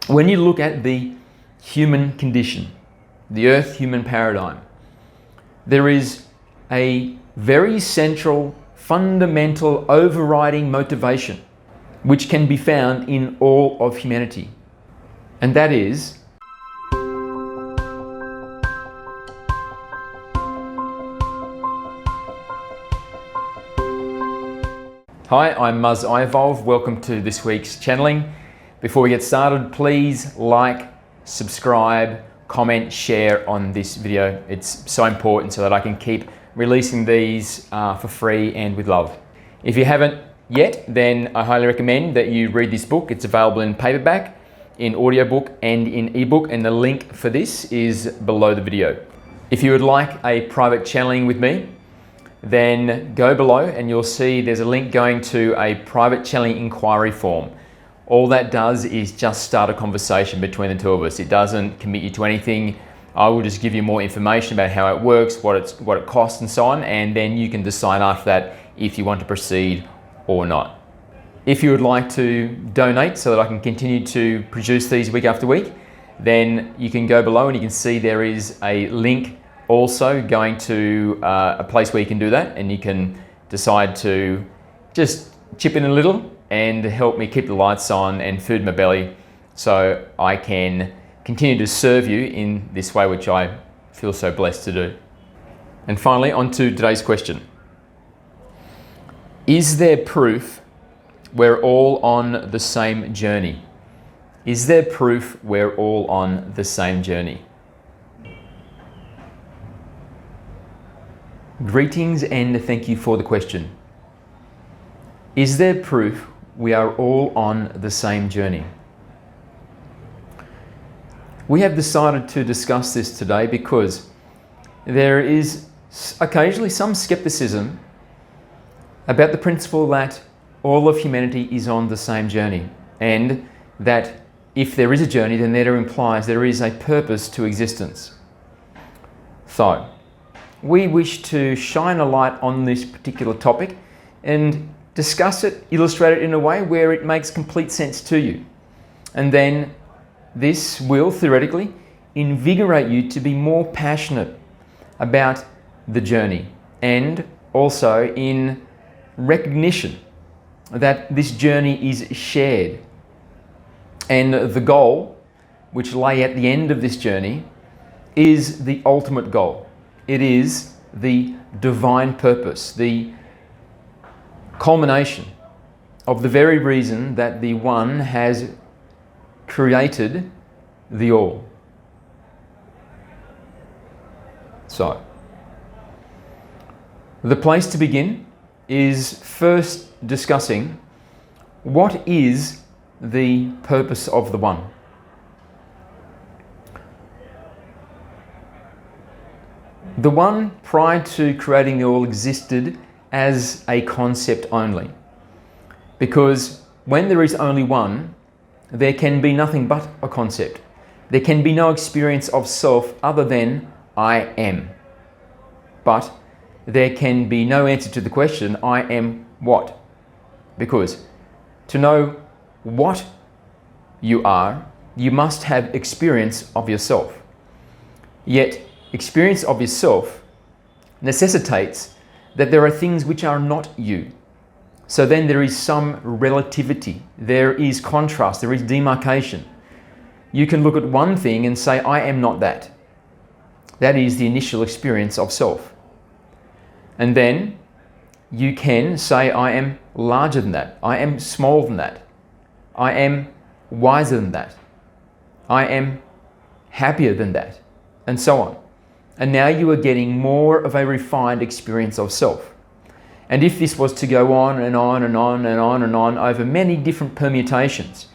When you look at the human condition, the Earth-human paradigm, there is a very central, fundamental, overriding motivation which can be found in all of humanity. And that is Hi, I'm Muzz iEvolv. Welcome to this week's channeling. Before we get started, please like, subscribe, comment, share on this video. It's so important so that I can keep releasing these for free and with love. If you haven't yet, then I highly recommend that you read this book. It's available in paperback, in audiobook and in ebook, and the link for this is below the video. If you would like a private channeling with me, then go below and you'll see there's a link going to a private channeling inquiry form. All that does is just start a conversation between the two of us. It doesn't commit you to anything. I will just give you more information about how it works, what it costs and so on, and then you can decide after that if you want to proceed or not. If you would like to donate so that I can continue to produce these week after week, then you can go below and you can see there is a link also going to a place where you can do that, and you can decide to just chip in a little and help me keep the lights on and food in my belly so I can continue to serve you in this way which I feel so blessed to do. And finally, on to today's question. Is there proof we're all on the same journey? Is there proof we're all on the same journey? Greetings and thank you for the question. Is there proof we are all on the same journey? We have decided to discuss this today because there is occasionally some skepticism about the principle that all of humanity is on the same journey, and that if there is a journey, then that implies there is a purpose to existence. So, we wish to shine a light on this particular topic and discuss it, illustrate it in a way where it makes complete sense to you. And then this will theoretically invigorate you to be more passionate about the journey, and also in recognition that this journey is shared. And the goal, which lay at the end of this journey, is the ultimate goal. It is the divine purpose, the culmination of the very reason that the One has created the All. So, the place to begin is first discussing what is the purpose of the One. The One, prior to creating the All, existed as a concept only. Because when there is only one, there can be nothing but a concept. There can be no experience of self other than I am. But there can be no answer to the question, I am what? Because to know what you are, you must have experience of yourself. Yet, experience of yourself necessitates that there are things which are not you. So then there is some relativity, there is contrast, there is demarcation. You can look at one thing and say, I am not that. That is the initial experience of self. And then you can say, I am larger than that. I am smaller than that. I am wiser than that. I am happier than that, and so on. And now you are getting more of a refined experience of self. And if this was to go on and on and on and on and on over many different permutations,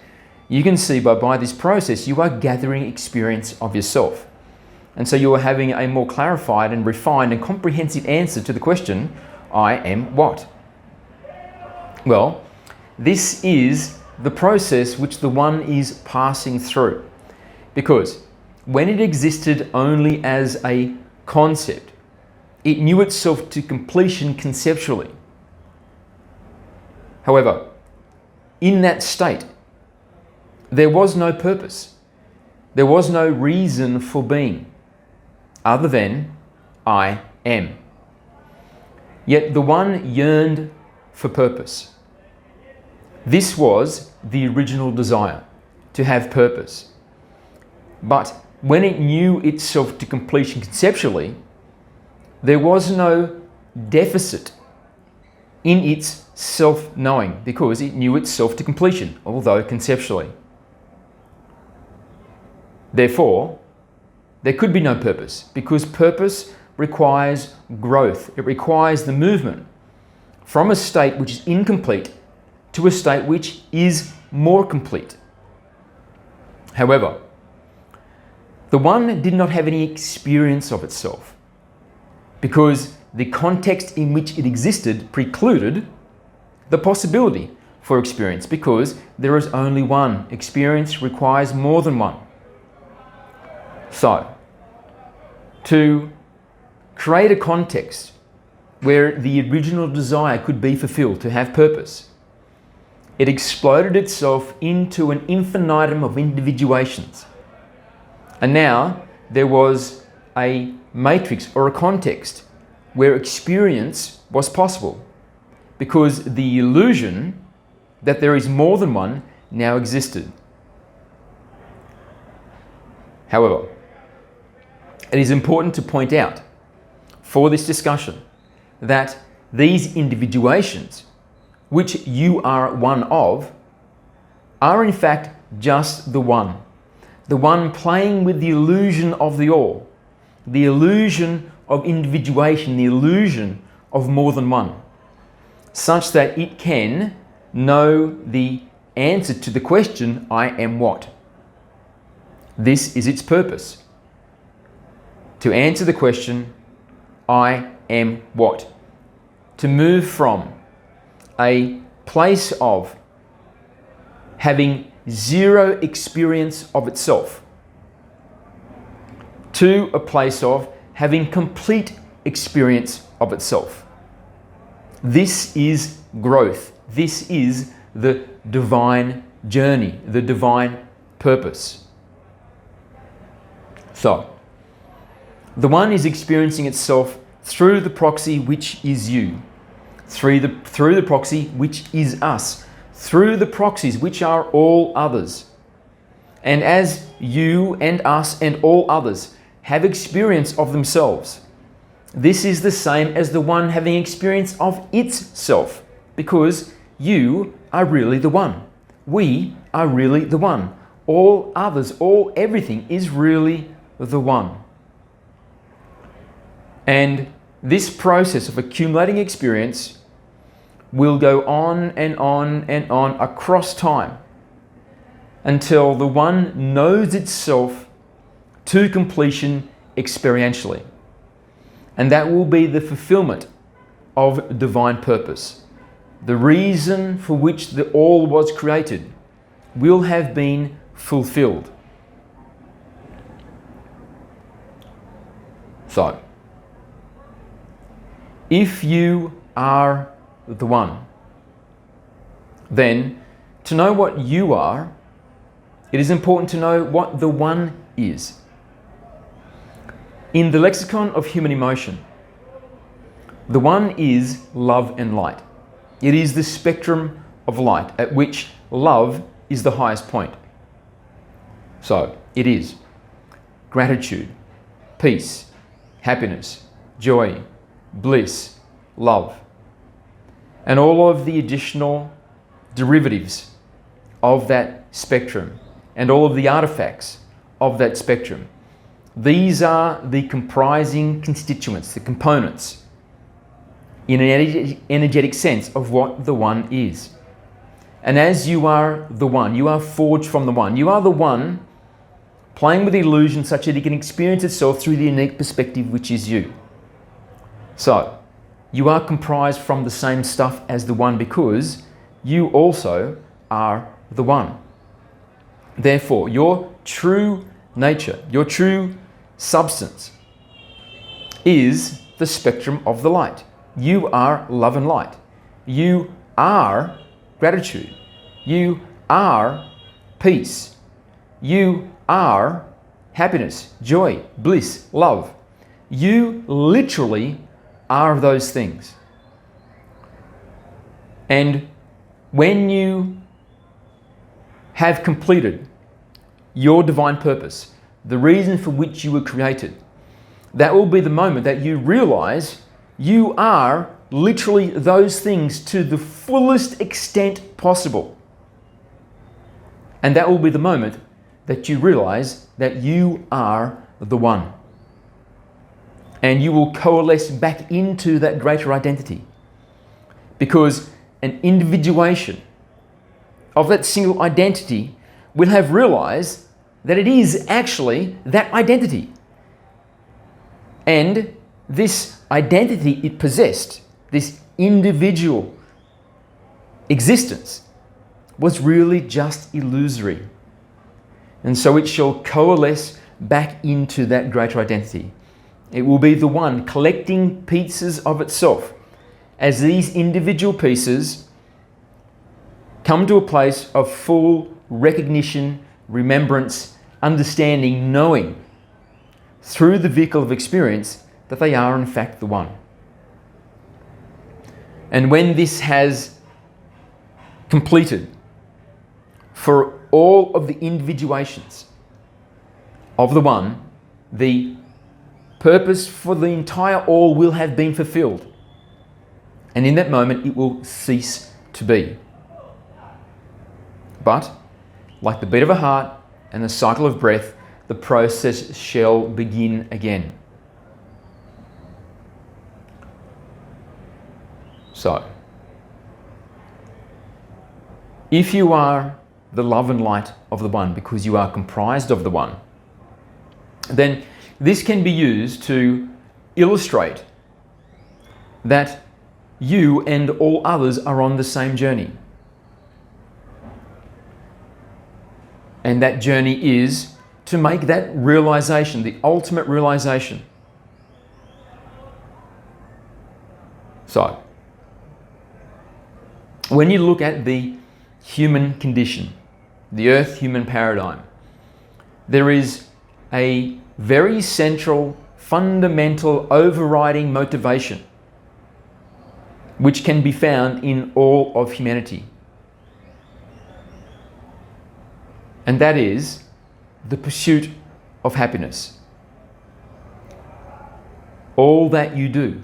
you can see by this process you are gathering experience of yourself. And so you are having a more clarified and refined and comprehensive answer to the question, I am what? Well, this is the process which the One is passing through. Because when it existed only as a concept, it knew itself to completion conceptually. However, in that state, there was no purpose. There was no reason for being other than I am. Yet the One yearned for purpose. This was the original desire, to have purpose. But when it knew itself to completion conceptually, there was no deficit in its self-knowing because it knew itself to completion, although conceptually. Therefore, there could be no purpose because purpose requires growth. It requires the movement from a state which is incomplete to a state which is more complete. However, the One did not have any experience of itself because the context in which it existed precluded the possibility for experience because there is only one. Experience requires more than one. So, to create a context where the original desire could be fulfilled, to have purpose, it exploded itself into an infinitum of individuations. And now there was a matrix or a context where experience was possible because the illusion that there is more than one now existed. However, it is important to point out for this discussion that these individuations, which you are one of, are in fact just the one playing with the illusion of the all, the illusion of individuation, the illusion of more than one, such that it can know the answer to the question, I am what? This is its purpose. To answer the question, I am what? To move from a place of having zero experience of itself to a place of having complete experience of itself. This is growth. This is the divine journey, the divine purpose. So, the One is experiencing itself through the proxy which is you, through the proxy which is us, through the proxies which are all others. And as you and us and all others have experience of themselves, this is the same as the One having experience of its self, because you are really the One. We are really the One. All others, everything is really the One. And this process of accumulating experience will go on and on and on across time until the One knows itself to completion experientially. And that will be the fulfillment of divine purpose. The reason for which the all was created will have been fulfilled. So, if you are the One, then to know what you are, it is important to know what the One is. In the lexicon of human emotion, the One is love and light. It is the spectrum of light at which love is the highest point. So, it is gratitude, peace, happiness, joy, bliss, love, and all of the additional derivatives of that spectrum and all of the artifacts of that spectrum. These are the comprising constituents, the components, in an energetic sense of what the One is. And as you are the One, you are forged from the One. You are the One playing with the illusion such that it can experience itself through the unique perspective which is you. So, you are comprised from the same stuff as the One because you also are the One. Therefore, your true nature, your true substance is the spectrum of the light. You are love and light. You are gratitude. You are peace. You are happiness, joy, bliss, love. You literally are those things. And when you have completed your divine purpose, the reason for which you were created, that will be the moment that you realize you are literally those things to the fullest extent possible. And that will be the moment that you realize that you are the one. And you will coalesce back into that greater identity. Because an individuation of that single identity will have realized that it is actually that identity. And this identity it possessed, this individual existence, was really just illusory. And so it shall coalesce back into that greater identity. It will be the one collecting pieces of itself as these individual pieces come to a place of full recognition, remembrance, understanding, knowing through the vehicle of experience that they are in fact the one. And when this has completed for all of the individuations of the one, the purpose for the entire all will have been fulfilled. And in that moment, it will cease to be. But, like the beat of a heart and the cycle of breath, the process shall begin again. So, if you are the love and light of the one because you are comprised of the one, then this can be used to illustrate that you and all others are on the same journey. And that journey is to make that realization, the ultimate realization. So, when you look at the human condition, the earth human paradigm, there is a very central, fundamental, overriding motivation which can be found in all of humanity. And that is the pursuit of happiness. All that you do,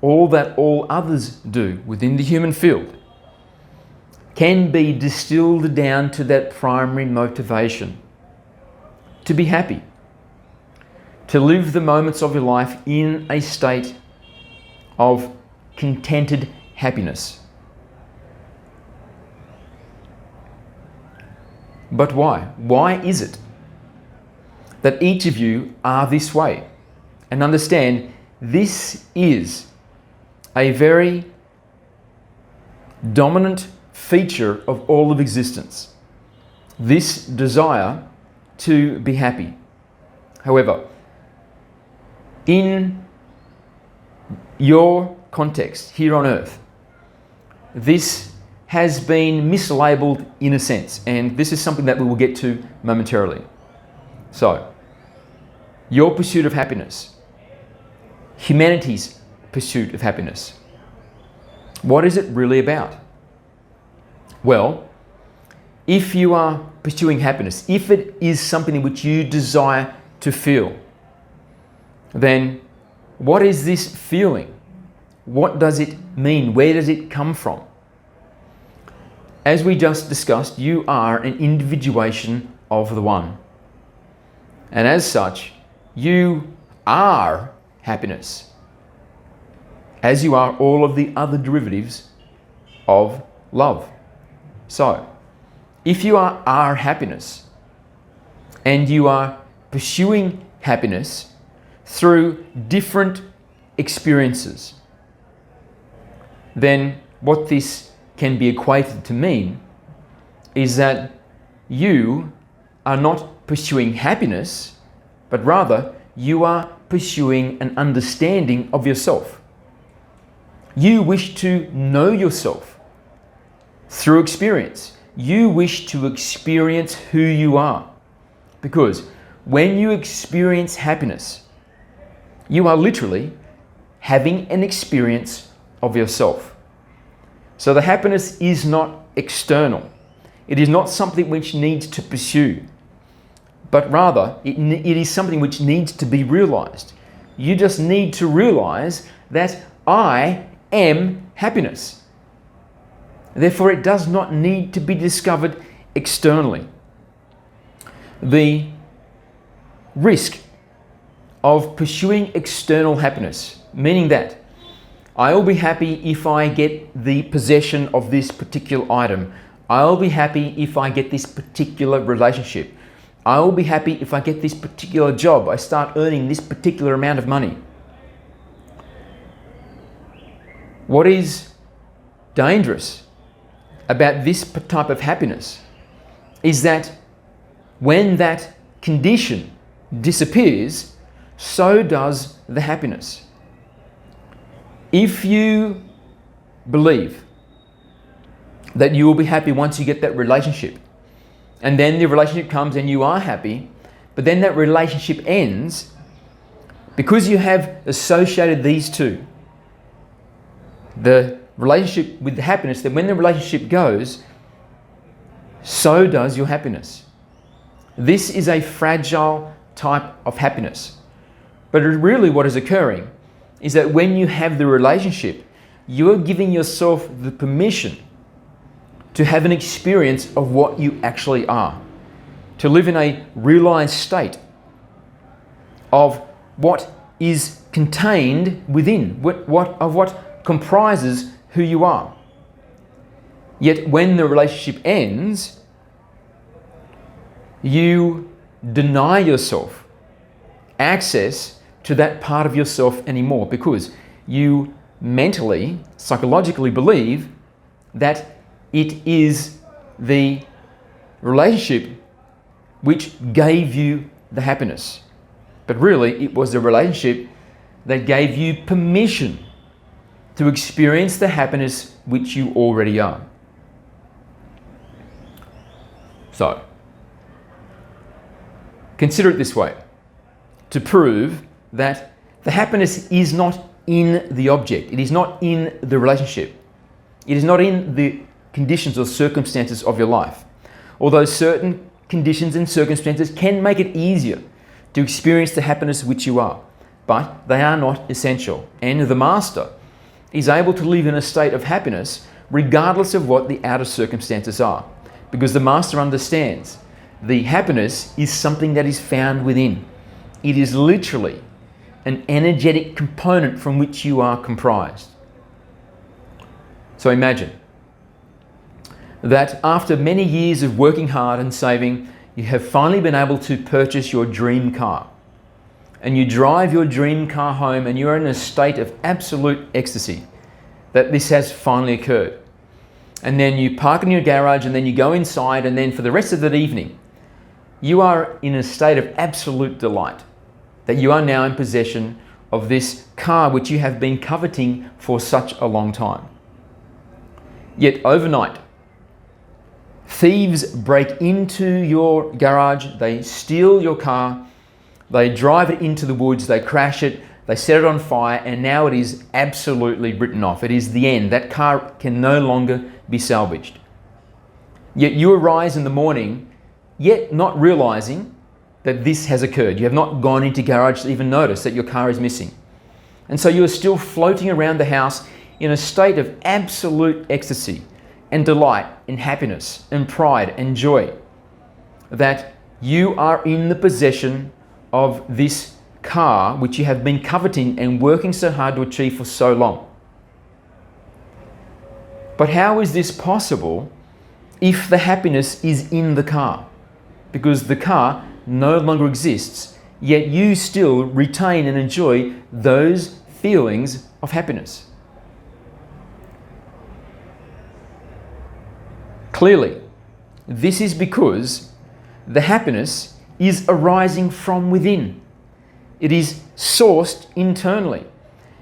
all that all others do within the human field, can be distilled down to that primary motivation: to be happy, to live the moments of your life in a state of contented happiness. But why? Why is it that each of you are this way? And understand, this is a very dominant feature of all of existence. This desire to be happy. However, in your context here on earth, this has been mislabeled in a sense, and this is something that we will get to momentarily. So, your pursuit of happiness, humanity's pursuit of happiness, what is it really about? Well, if you are pursuing happiness, if it is something which you desire to feel, then what is this feeling? What does it mean? Where does it come from? As we just discussed, you are an individuation of the one. And as such, you are happiness, as you are all of the other derivatives of love. So, if you are happiness, and you are pursuing happiness through different experiences, then what this can be equated to mean is that you are not pursuing happiness, but rather you are pursuing an understanding of yourself. You wish to know yourself through experience. you wish to experience who you are. Because when you experience happiness, you are literally having an experience of yourself. So the happiness is not external. It is not something which needs to pursue, but rather it is something which needs to be realized. You just need to realize that I am happiness. Therefore, it does not need to be discovered externally. The risk of pursuing external happiness, meaning that I'll be happy if I get the possession of this particular item. I'll be happy if I get this particular relationship. I'll be happy if I get this particular job. I start earning this particular amount of money. What is dangerous about this type of happiness is that when that condition disappears, so does the happiness. If you believe that you will be happy once you get that relationship, and then the relationship comes and you are happy, but then that relationship ends, because you have associated these two, the relationship with the happiness, that when the relationship goes, so does your happiness. This is a fragile type of happiness. But really what is occurring is that when you have the relationship, you are giving yourself the permission to have an experience of what you actually are, to live in a realized state of what is contained within, what comprises who you are. Yet when the relationship ends, you deny yourself access to that part of yourself anymore, because you mentally, psychologically believe that it is the relationship which gave you the happiness. But really, it was the relationship that gave you permission to experience the happiness which you already are. So, consider it this way, to prove that the happiness is not in the object, it is not in the relationship, it is not in the conditions or circumstances of your life. Although certain conditions and circumstances can make it easier to experience the happiness which you are, but they are not essential. And the master is able to live in a state of happiness regardless of what the outer circumstances are, because the master understands the happiness is something that is found within. It is literally an energetic component from which you are comprised. So imagine that after many years of working hard and saving, you have finally been able to purchase your dream car. And you drive your dream car home and you're in a state of absolute ecstasy that this has finally occurred. And then you park in your garage and then you go inside, and then for the rest of that evening, you are in a state of absolute delight that you are now in possession of this car which you have been coveting for such a long time. Yet overnight, thieves break into your garage, they steal your car, they drive it into the woods, they crash it, they set it on fire, and now it is absolutely written off. It is the end. That car can no longer be salvaged. Yet you arise in the morning, yet not realizing that this has occurred. You have not gone into garage to even notice that your car is missing. And so you are still floating around the house in a state of absolute ecstasy and delight and happiness and pride and joy that you are in the possession of this car which you have been coveting and working so hard to achieve for so long. But how is this possible if the happiness is in the car? Because the car no longer exists, yet you still retain and enjoy those feelings of happiness. Clearly, this is because the happiness is arising from within. It is sourced internally.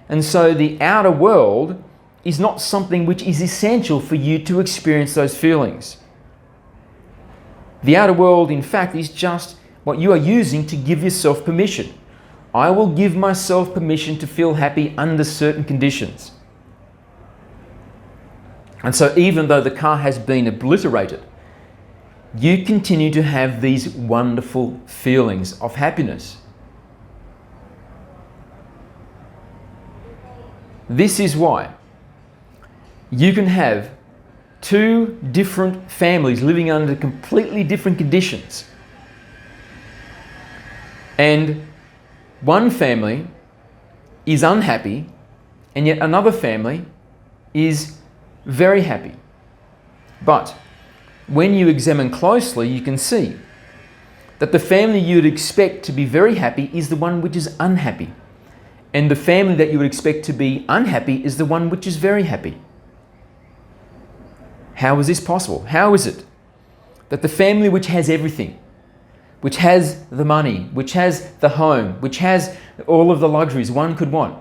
And so the outer world is not something which is essential for you to experience those feelings. The outer world, in fact, is just what you are using to give yourself permission. I will give myself permission to feel happy under certain conditions. And so even though the car has been obliterated, you continue to have these wonderful feelings of happiness. This is why you can have two different families living under completely different conditions. And one family is unhappy, and yet another family is very happy. But when you examine closely, you can see that the family you'd expect to be very happy is the one which is unhappy. And the family that you would expect to be unhappy is the one which is very happy. How is this possible? How is it that the family which has everything, which has the money, which has the home, which has all of the luxuries one could want,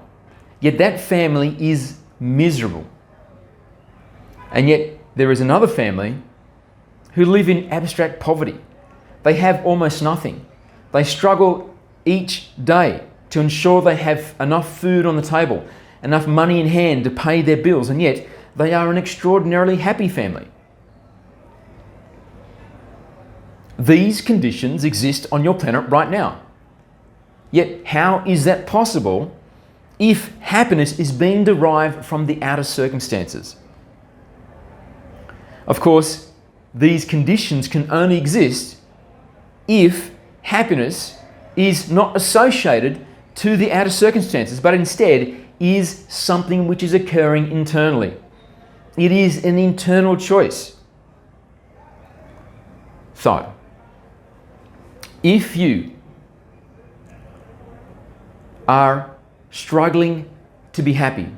yet that family is miserable? And yet there is another family who live in abstract poverty. They have almost nothing. They struggle each day to ensure they have enough food on the table, enough money in hand to pay their bills, and yet they are an extraordinarily happy family. These conditions exist on your planet right now. Yet how is that possible if happiness is being derived from the outer circumstances? Of course, these conditions can only exist if happiness is not associated to the outer circumstances, but instead is something which is occurring internally. It is an internal choice. So, if you are struggling to be happy,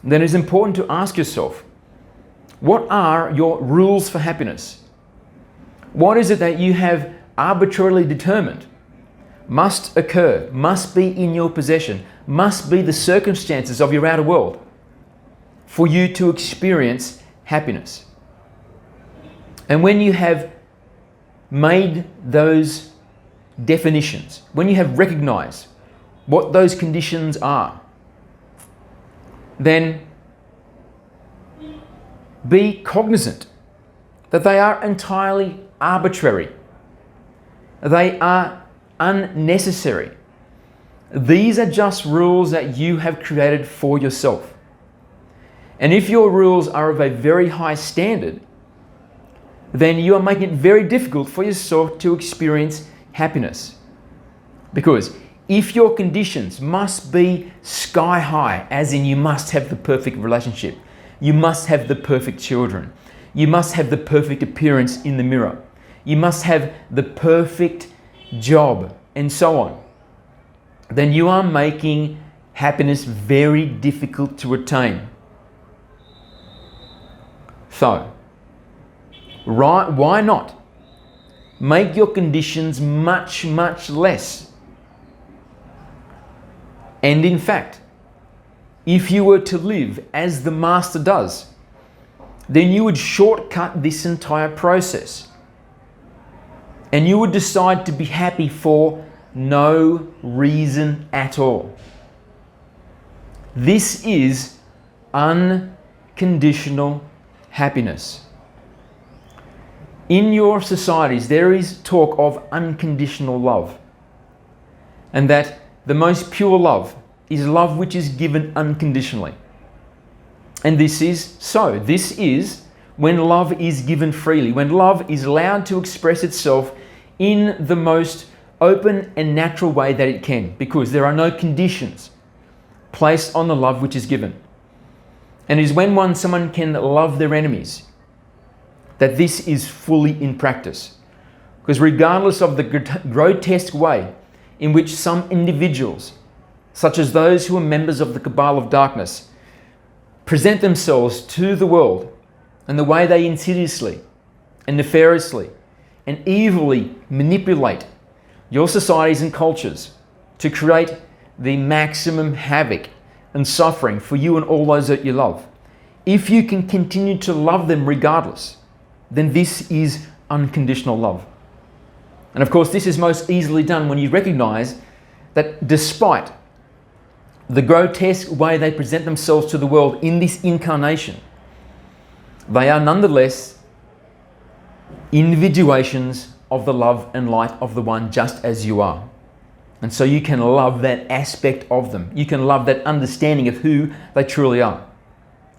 then it's important to ask yourself, what are your rules for happiness? What is it that you have arbitrarily determined must occur, must be in your possession, must be the circumstances of your outer world for you to experience happiness? And when you have made those definitions, when you have recognized what those conditions are, then be cognizant that they are entirely arbitrary. They are unnecessary. These are just rules that you have created for yourself. And if your rules are of a very high standard, then you are making it very difficult for yourself to experience happiness. Because if your conditions must be sky high, as in you must have the perfect relationship, you must have the perfect children, you must have the perfect appearance in the mirror, you must have the perfect job, and so on, then you are making happiness very difficult to attain. So, why not make your conditions much, much less? And in fact, if you were to live as the Master does, then you would shortcut this entire process. And you would decide to be happy for no reason at all. This is unconditional happiness. In your societies, there is talk of unconditional love, and that the most pure love is love which is given unconditionally. And this is so. This is when love is given freely, when love is allowed to express itself in the most open and natural way that it can, because there are no conditions placed on the love which is given. And it is when someone can love their enemies that this is fully in practice. Because regardless of the grotesque way in which some individuals, such as those who are members of the Cabal of Darkness, present themselves to the world, and the way they insidiously and nefariously and evilly manipulate your societies and cultures to create the maximum havoc and suffering for you and all those that you love, if you can continue to love them regardless, then this is unconditional love. And of course, this is most easily done when you recognize that despite the grotesque way they present themselves to the world in this incarnation, they are nonetheless individuations of the love and light of the One, just as you are. And so you can love that aspect of them. You can love that understanding of who they truly are.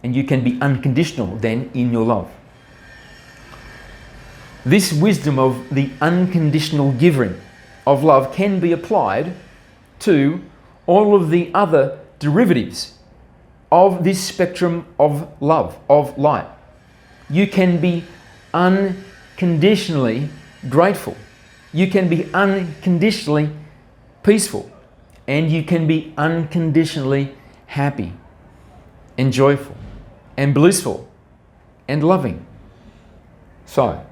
And you can be unconditional then in your love. This wisdom of the unconditional giving of love can be applied to all of the other derivatives of this spectrum of love, of light. You can be unconditionally grateful. You can be unconditionally peaceful. And you can be unconditionally happy and joyful and blissful and loving. So,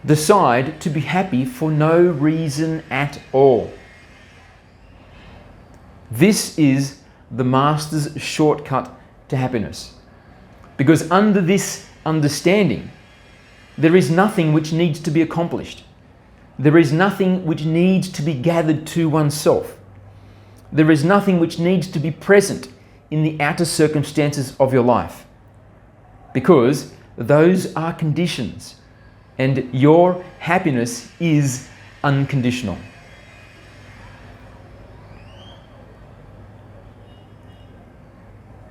decide to be happy for no reason at all. This is the Master's shortcut to happiness. Because under this understanding, there is nothing which needs to be accomplished. There is nothing which needs to be gathered to oneself. There is nothing which needs to be present in the outer circumstances of your life. Because those are conditions, and your happiness is unconditional.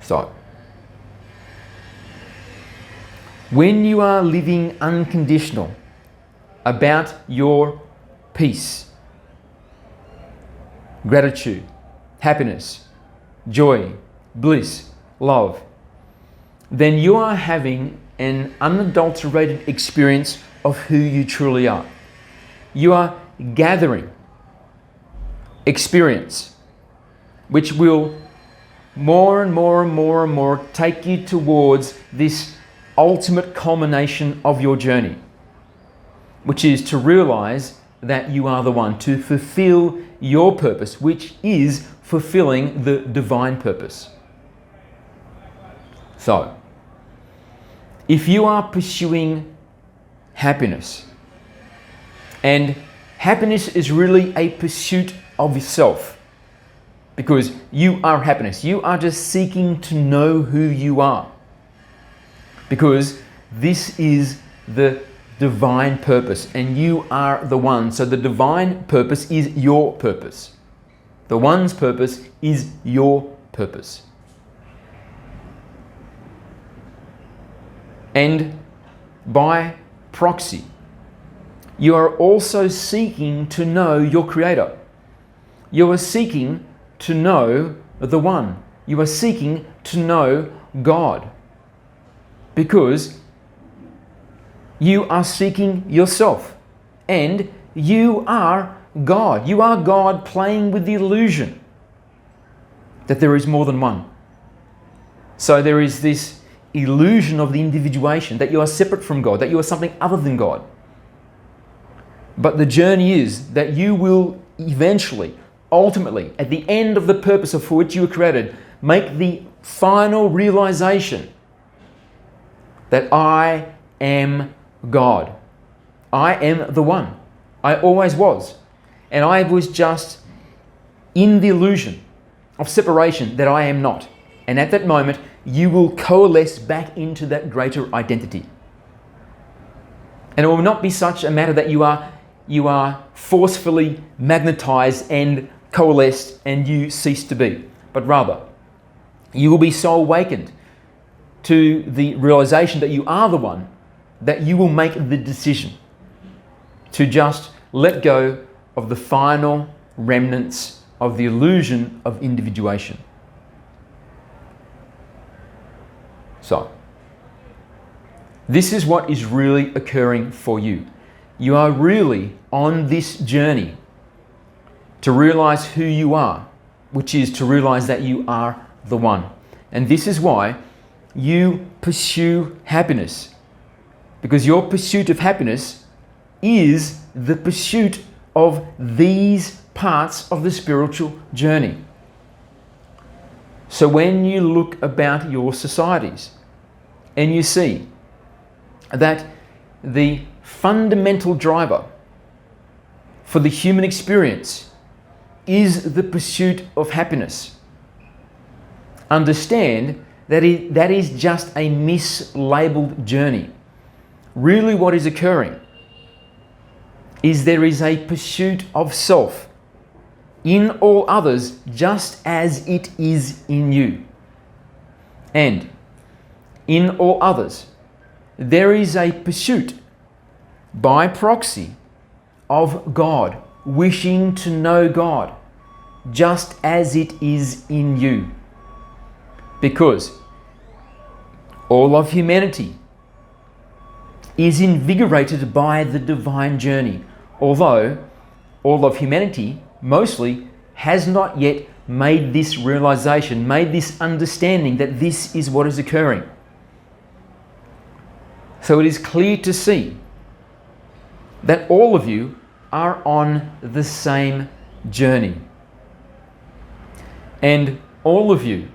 So, when you are living unconditional about your peace, gratitude, happiness, joy, bliss, love, then you are having an unadulterated experience of who you truly are. You are gathering experience which will more and more and more and more take you towards this ultimate culmination of your journey, which is to realize that you are the one, to fulfill your purpose, which is fulfilling the divine purpose. So, if you are pursuing happiness, and happiness is really a pursuit of yourself, because you are happiness. You are just seeking to know who you are, because this is the divine purpose and you are the one. So the divine purpose is your purpose. The one's purpose is your purpose. And by proxy, you are also seeking to know your Creator. You are seeking to know the One. You are seeking to know God. Because you are seeking yourself. And you are God. You are God playing with the illusion that there is more than one. So there is this illusion of the individuation, that you are separate from God, that you are something other than God. But the journey is that you will eventually, ultimately, at the end of the purpose for which you were created, make the final realization that I am God. I am the one. I always was. And I was just in the illusion of separation that I am not. And at that moment, you will coalesce back into that greater identity. And it will not be such a matter that you are forcefully magnetized and coalesced and you cease to be. But rather, you will be so awakened to the realization that you are the one, that you will make the decision to just let go of the final remnants of the illusion of individuation. So, this is what is really occurring for you. You are really on this journey to realize who you are, which is to realize that you are the one. And this is why you pursue happiness, because your pursuit of happiness is the pursuit of these parts of the spiritual journey. So when you look about your societies and you see that the fundamental driver for the human experience is the pursuit of happiness. Understand that that is just a mislabeled journey. Really what is occurring is there is a pursuit of self in all others just as it is in you. And in all others, there is a pursuit by proxy of God, wishing to know God, just as it is in you. Because all of humanity is invigorated by the divine journey, although all of humanity mostly has not yet made this realization, made this understanding that this is what is occurring. So it is clear to see that all of you are on the same journey. And all of you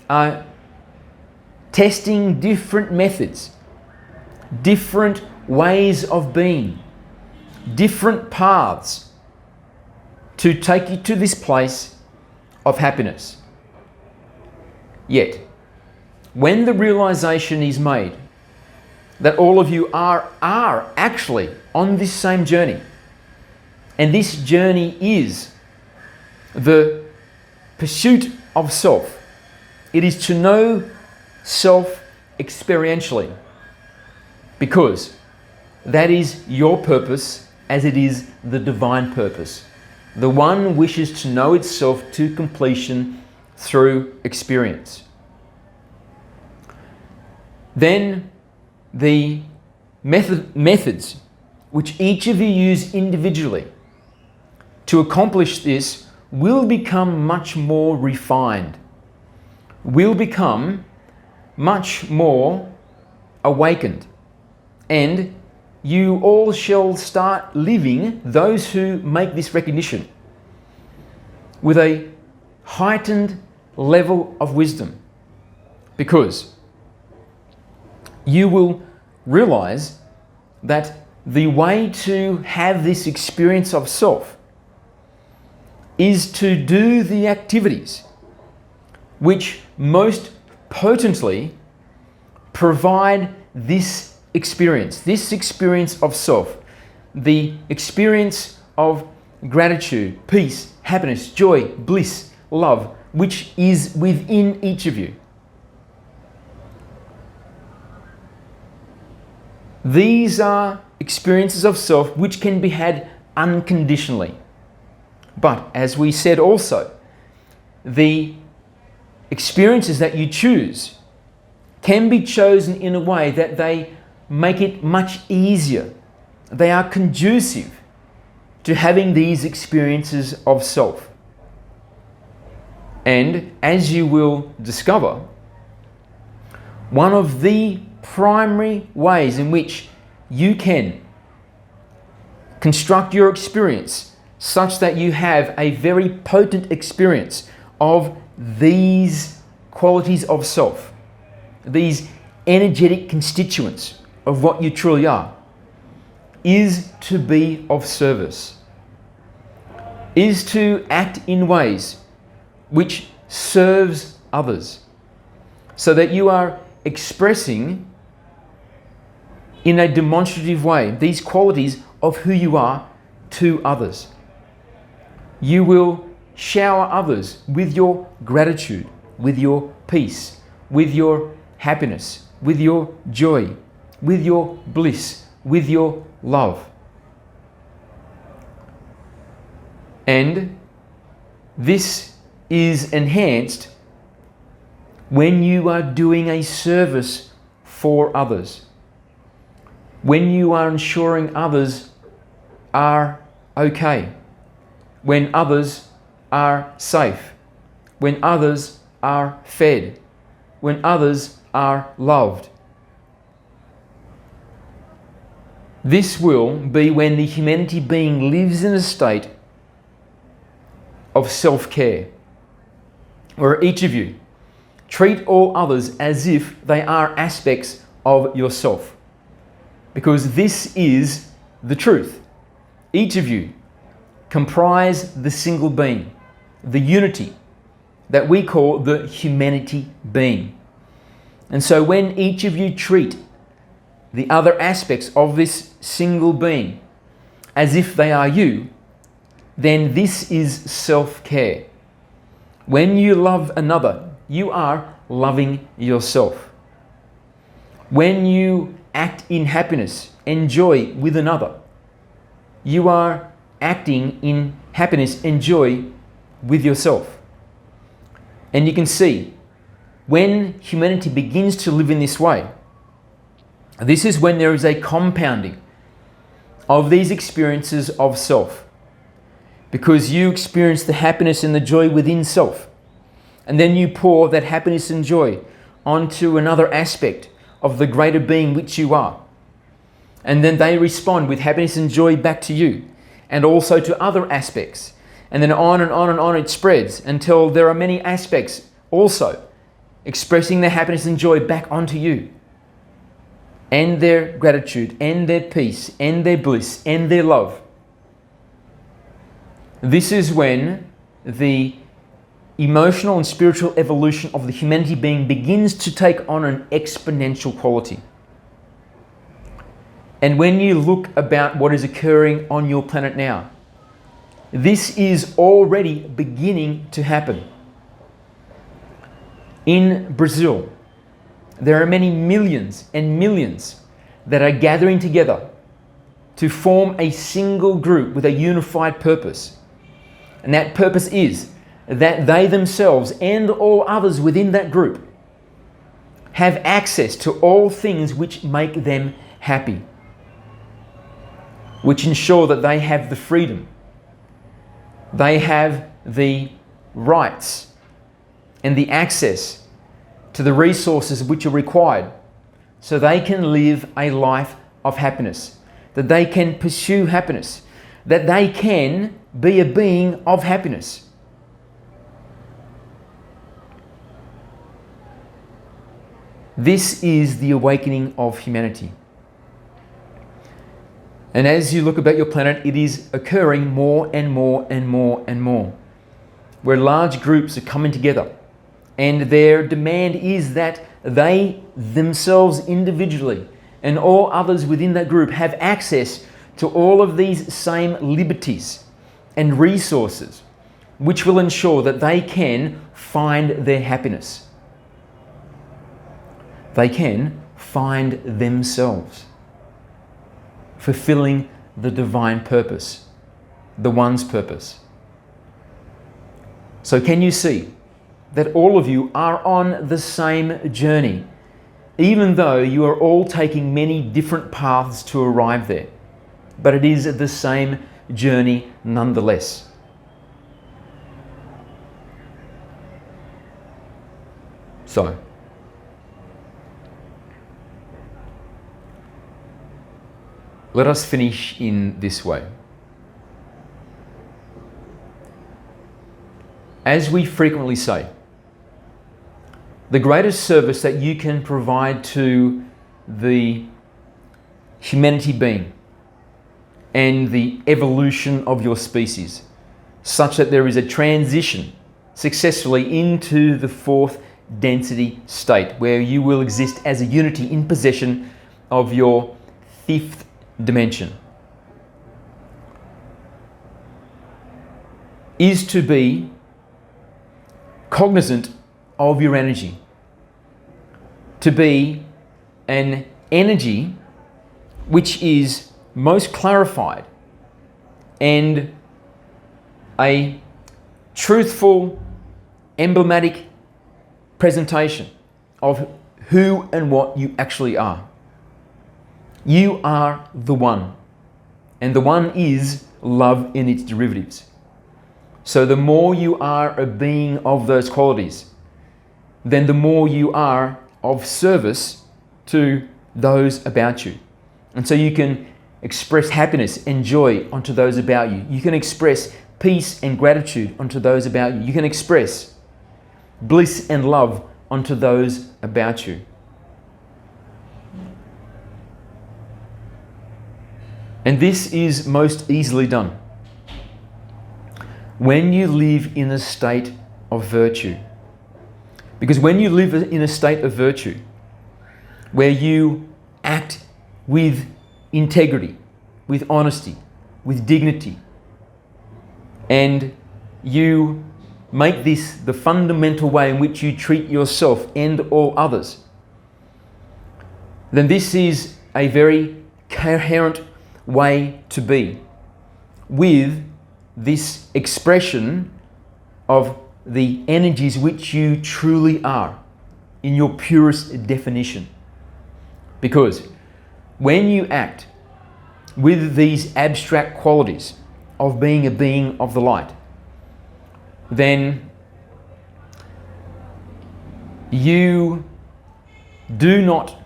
are testing different methods, different ways of being, different paths to take you to this place of happiness. Yet, when the realization is made that all of you are actually on this same journey, and this journey is the pursuit of self, it is to know self experientially, because that is your purpose as it is the divine purpose. The one wishes to know itself to completion through experience. Then the methods which each of you use individually to accomplish this will become much more refined, will become much more awakened, and you all shall start living, those who make this recognition, with a heightened level of wisdom, because you will realize that the way to have this experience of self is to do the activities which most potently provide this experience of self, the experience of gratitude, peace, happiness, joy, bliss, love, which is within each of you. These are experiences of self which can be had unconditionally. But as we said also, the experiences that you choose can be chosen in a way that they make it much easier. They are conducive to having these experiences of self. And as you will discover, one of the primary ways in which you can construct your experience such that you have a very potent experience of these qualities of self, these energetic constituents of what you truly are, is to be of service, is to act in ways which serves others, so that you are expressing in a demonstrative way these qualities of who you are to others. You will shower others with your gratitude, with your peace, with your happiness, with your joy, with your bliss, with your love. And this is enhanced when you are doing a service for others, when you are ensuring others are okay, when others are safe, when others are fed, when others are loved. This will be when the humanity being lives in a state of self-care, where each of you treat all others as if they are aspects of yourself. because this is the truth. Each of you comprise the single being, the unity that we call the humanity being. And so when each of you treat the other aspects of this single being as if they are you, then this is self-care. When you love another, you are loving yourself. When you act in happiness and joy with another, you are acting in happiness and joy with yourself. And you can see, when humanity begins to live in this way, this is when there is a compounding of these experiences of self. Because you experience the happiness and the joy within self. And then you pour that happiness and joy onto another aspect of the greater being which you are. And then they respond with happiness and joy back to you, and also to other aspects. And then on and on and on it spreads until there are many aspects also expressing their happiness and joy back onto you. And their gratitude, and their peace, and their bliss, and their love. This is when the emotional and spiritual evolution of the humanity being begins to take on an exponential quality. And when you look about what is occurring on your planet now, this is already beginning to happen. In Brazil, there are many millions and millions that are gathering together to form a single group with a unified purpose. And that purpose is that they themselves and all others within that group have access to all things which make them happy, which ensure that they have the freedom, they have the rights and the access to the resources which are required so they can live a life of happiness, that they can pursue happiness, that they can be a being of happiness. This is the awakening of humanity. And as you look about your planet, it is occurring more and more and more and more, where large groups are coming together, and their demand is that they themselves individually and all others within that group have access to all of these same liberties and resources which will ensure that they can find their happiness. They can find themselves, fulfilling the divine purpose, the one's purpose. So can you see that all of you are on the same journey, even though you are all taking many different paths to arrive there? But it is the same journey nonetheless. So, let us finish in this way. As we frequently say, the greatest service that you can provide to the humanity being and the evolution of your species, such that there is a transition successfully into the fourth density state, where you will exist as a unity in possession of your fifth dimension, is to be cognizant of your energy, to be an energy which is most clarified and a truthful, emblematic presentation of who and what you actually are. You are the one, and the one is love in its derivatives. So the more you are a being of those qualities, then the more you are of service to those about you. And so you can express happiness and joy onto those about you. You can express peace and gratitude onto those about you. You can express bliss and love onto those about you. And this is most easily done when you live in a state of virtue. Because when you live in a state of virtue, where you act with integrity, with honesty, with dignity, and you make this the fundamental way in which you treat yourself and all others, then this is a very coherent way to be with this expression of the energies which you truly are in your purest definition. Because when you act with these abstract qualities of being a being of the light, then you do not,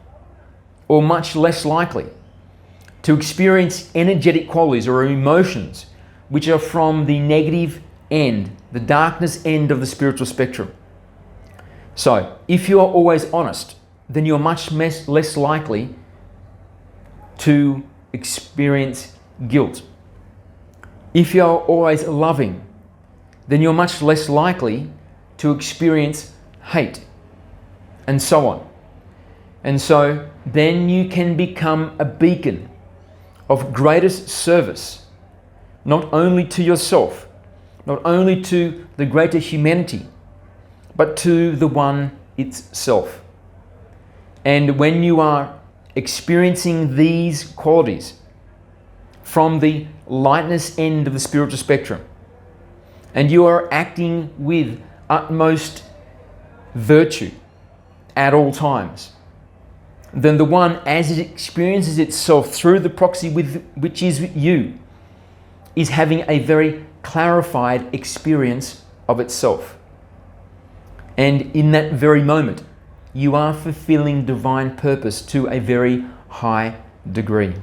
or much less likely, to experience energetic qualities or emotions which are from the negative end, the darkness end of the spiritual spectrum. So, if you are always honest, then you're much less likely to experience guilt. If you're always loving, then you're much less likely to experience hate, and so on. And so then you can become a beacon of greatest service, not only to yourself, not only to the greater humanity, but to the one itself. And when you are experiencing these qualities from the lightness end of the spiritual spectrum, and you are acting with utmost virtue at all times, then the one, as it experiences itself through the proxy which is you, is having a very clarified experience of itself. And in that very moment, you are fulfilling divine purpose to a very high degree.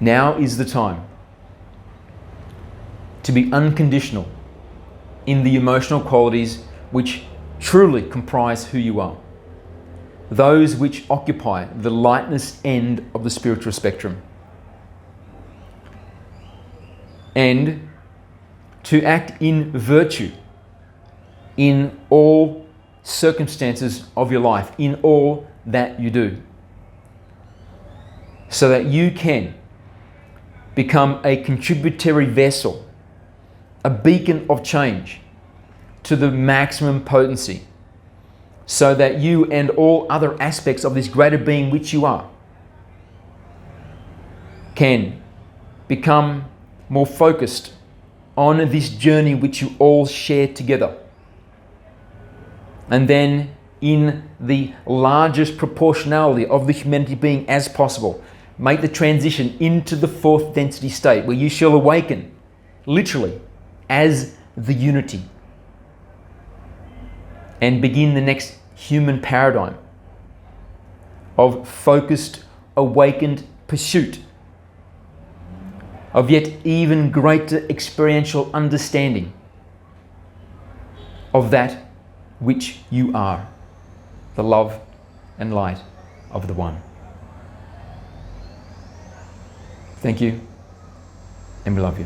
Now is the time to be unconditional in the emotional qualities which truly comprise who you are, those which occupy the lightness end of the spiritual spectrum, and to act in virtue in all circumstances of your life, in all that you do, so that you can become a contributory vessel, a beacon of change to the maximum potency, so that you and all other aspects of this greater being which you are can become more focused on this journey which you all share together. And then, in the largest proportionality of the humanity being as possible, make the transition into the fourth density state, where you shall awaken literally as the unity and begin the next human paradigm of focused, awakened pursuit of yet even greater experiential understanding of that which you are, the love and light of the One. Thank you, and we love you.